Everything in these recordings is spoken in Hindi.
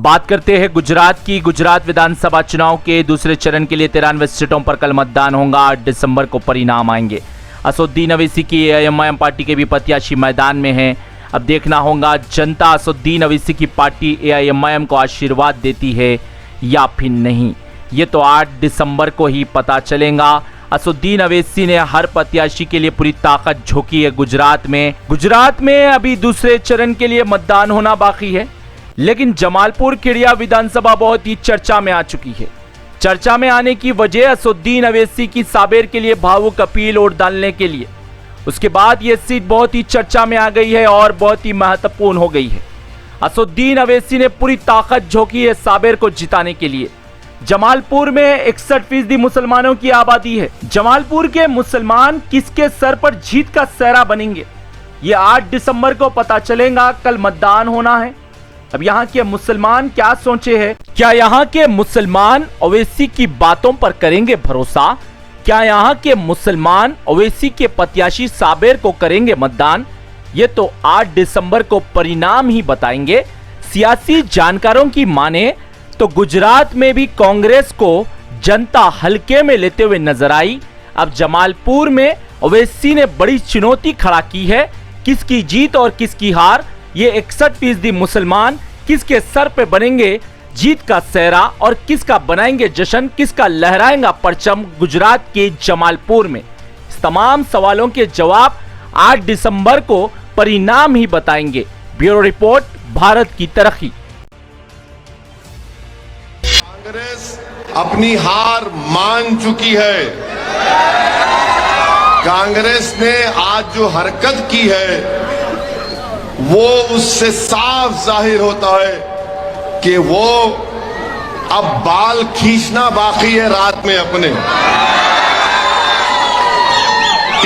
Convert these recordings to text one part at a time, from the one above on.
बात करते हैं गुजरात की। गुजरात विधानसभा चुनाव के दूसरे चरण के लिए 93 सीटों पर कल मतदान होगा। 8 दिसंबर को परिणाम आएंगे। असदुद्दीन अवैसी की एआईएमआईएम पार्टी के भी प्रत्याशी मैदान में हैं। अब देखना होगा जनता असदुद्दीन अवैसी की पार्टी एआईएमआईएम को आशीर्वाद देती है या फिर नहीं। ये तो 8 दिसंबर को ही पता चलेगा। असदुद्दीन अवैसी ने हर प्रत्याशी के लिए पूरी ताकत झोंकी है गुजरात में अभी दूसरे चरण के लिए मतदान होना बाकी है, लेकिन जमालपुर खेड़िया विधानसभा बहुत ही चर्चा में आ चुकी है। चर्चा में आने की वजह असदुद्दीन अवैसी की साबेर के लिए भावुक अपील वोट डालने के लिए, उसके बाद यह सीट बहुत ही चर्चा में आ गई है और बहुत ही महत्वपूर्ण हो गई है। असदुद्दीन अवैसी ने पूरी ताकत झोंकी है साबेर को जिताने के लिए। जमालपुर में 61% मुसलमानों की आबादी है। जमालपुर के मुसलमान किसके सर पर जीत का सेहरा बनेंगे, ये 8 दिसंबर को पता चलेगा। कल मतदान होना है। अब यहाँ के मुसलमान क्या सोचे हैं? क्या यहाँ के मुसलमान ओवैसी की बातों पर करेंगे भरोसा? क्या यहाँ के मुसलमान ओवैसी के प्रत्याशी साबेर को करेंगे मतदान? ये तो 8 दिसंबर को परिणाम ही बताएंगे। सियासी जानकारों की माने तो गुजरात में भी कांग्रेस को जनता हल्के में लेते हुए नजर आई। अब जमालपुर में ओवैसी ने बड़ी चुनौती खड़ा की है। किसकी जीत और किसकी हार, ये 61% मुसलमान किसके सर पे बनेंगे जीत का सेहरा और किसका बनाएंगे जश्न, किसका लहराएगा परचम गुजरात के जमालपुर में। इस तमाम सवालों के जवाब 8 दिसंबर को परिणाम ही बताएंगे। ब्यूरो रिपोर्ट, भारत की तरक्की। कांग्रेस अपनी हार मान चुकी है। कांग्रेस ने आज जो हरकत की है वो उससे साफ जाहिर होता है कि वो अब बाल खींचना बाकी है रात में अपने।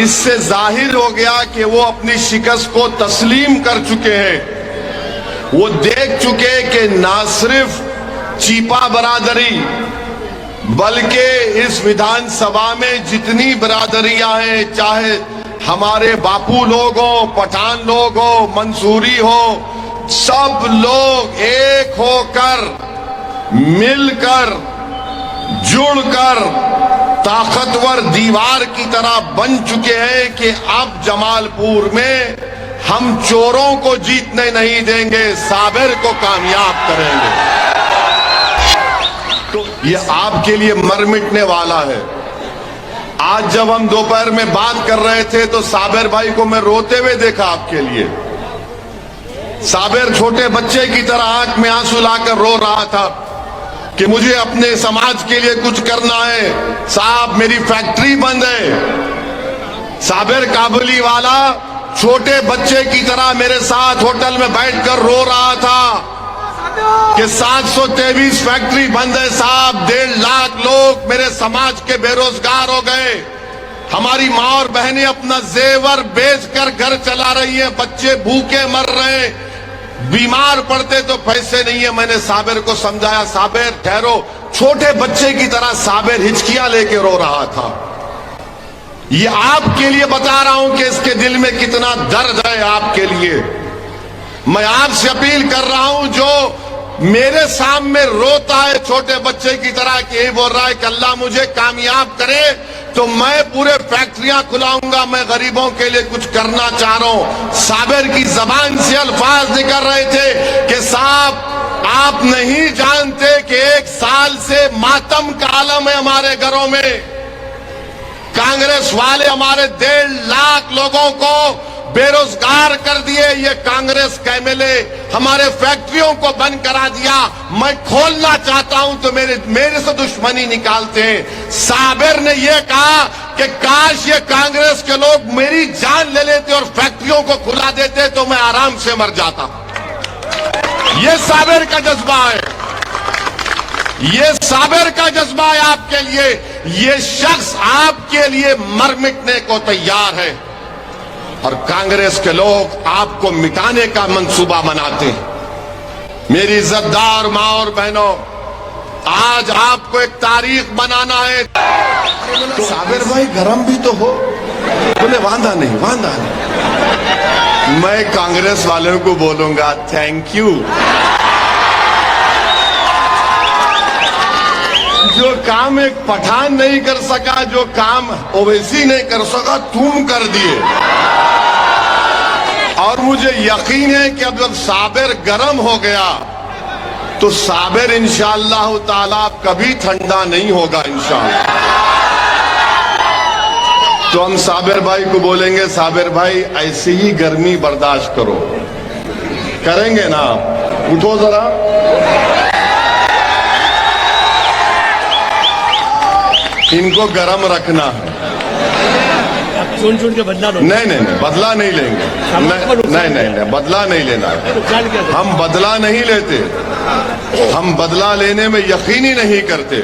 इससे जाहिर हो गया कि वो अपनी शिकस्त को तस्लीम कर चुके हैं। वो देख चुके कि ना सिर्फ चीपा बरादरी बल्कि इस विधानसभा में जितनी बरादरियां हैं, चाहे हमारे बापू लोग हो, पठान लोग हो, मंसूरी हो, सब लोग एक होकर मिलकर जुड़कर ताकतवर दीवार की तरह बन चुके हैं कि अब जमालपुर में हम चोरों को जीतने नहीं देंगे, साबेर को कामयाब करेंगे। तो ये आपके लिए मर मिटने वाला है। आज जब हम दोपहर में बात कर रहे थे तो साबेर भाई को मैं रोते हुए देखा आपके लिए। साबेर छोटे बच्चे की तरह आंख में आंसू लाकर रो रहा था कि मुझे अपने समाज के लिए कुछ करना है। साहब मेरी फैक्ट्री बंद है। साबेर काबुली वाला छोटे बच्चे की तरह मेरे साथ होटल में बैठकर रो रहा था कि 723 फैक्ट्री बंद है साहब, 1.5 लाख लोग मेरे समाज के बेरोजगार हो गए। हमारी माँ और बहनें अपना जेवर बेचकर घर चला रही हैं, बच्चे भूखे मर रहे हैं, बीमार पड़ते तो पैसे नहीं है। मैंने साबेर को समझाया, साबेर ठहरो। छोटे बच्चे की तरह साबेर हिचकियां लेके रो रहा था। ये आपके लिए बता रहा हूं कि इसके दिल में कितना दर्द है आपके लिए। मैं आपसे अपील कर रहा हूं, जो मेरे सामने रोता है छोटे बच्चे की तरह कि यही बोल रहा है कि अल्लाह मुझे कामयाब करे, तो मैं पूरे फैक्ट्रियां खुलाऊंगा, मैं गरीबों के लिए कुछ करना चाह रहा हूं। साबेर की जबान से अल्फाज निकल रहे थे कि साहब आप नहीं जानते कि 1 साल से मातम का आलम है हमारे घरों में। कांग्रेस वाले हमारे 1.5 लाख लोगों को बेरोजगार कर दिए। ये कांग्रेस का एमएलए हमारे फैक्ट्रियों को बंद करा दिया। मैं खोलना चाहता हूं तो मेरे से दुश्मनी निकालते हैं। साबेर ने यह कहा कि काश ये कांग्रेस के लोग मेरी जान ले लेते और फैक्ट्रियों को खुला देते तो मैं आराम से मर जाता। ये साबेर का जज्बा है, ये साबेर का जज्बा है आपके लिए। ये शख्स आपके लिए मर मिटने को तैयार है और कांग्रेस के लोग आपको मिटाने का मंसूबा बनाते हैं। मेरी इज्जतदार मां और बहनों, आज आपको एक तारीख बनाना है। तो साबेर भाई गरम भी तो हो, बोले वांदा नहीं, वांदा नहीं। मैं कांग्रेस वालों को बोलूंगा थैंक यू। काम एक पठान नहीं कर सका, जो काम ओवैसी नहीं कर सका, तुम कर दिए। और मुझे यकीन है कि अब जब साबिर गर्म हो गया तो साबिर इंशाअल्लाह ताला कभी ठंडा नहीं होगा इंशाअल्लाह। तो हम साबिर भाई को बोलेंगे, साबिर भाई ऐसी ही गर्मी बर्दाश्त करो। करेंगे ना? उठो जरा। इनको गरम रखना है। चुन चुन के बदला लो। नहीं, बदला नहीं लेंगे। नहीं, बदला नहीं लेना है। हम बदला नहीं लेते, हम बदला लेने में यकीन ही नहीं करते।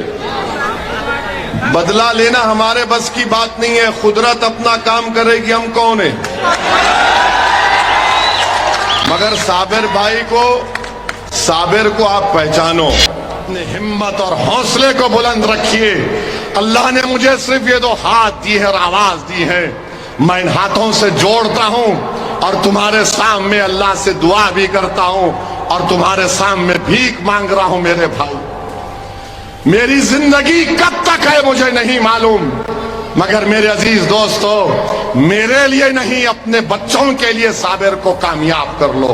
बदला लेना हमारे बस की बात नहीं है। कुदरत अपना काम करेगी, हम कौन है? मगर साबिर भाई को, साबिर को आप पहचानो, अपनी हिम्मत और हौसले को बुलंद रखिए। अल्लाह ने मुझे सिर्फ ये 2 हाथ दी है और आवाज दी है, मैं इन हाथों से जोड़ता हूं और तुम्हारे सामने अल्लाह से दुआ भी करता हूं और तुम्हारे सामने भीख मांग रहा हूं। मेरे भाई, मेरी जिंदगी कब तक है मुझे नहीं मालूम, मगर मेरे अजीज दोस्तों, मेरे लिए नहीं, अपने बच्चों के लिए साबिर को कामयाब कर लो।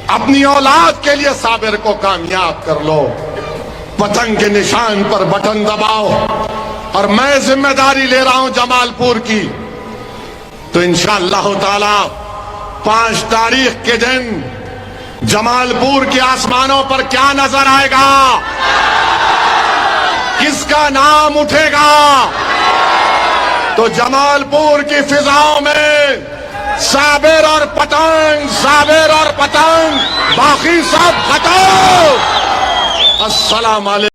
अपनी औलाद के लिए साबिर को कामयाब कर लो। पतंग के निशान पर बटन दबाओ। और मैं जिम्मेदारी ले रहा हूं जमालपुर की, तो इंशाअल्लाह ताला 5 तारीख के दिन जमालपुर के आसमानों पर क्या नजर आएगा? किसका नाम उठेगा? तो जमालपुर की फिजाओं में साबिर और पतंग, साबिर और पतंग, बाकी सब खत्म। अस्सलाम वालेकुम।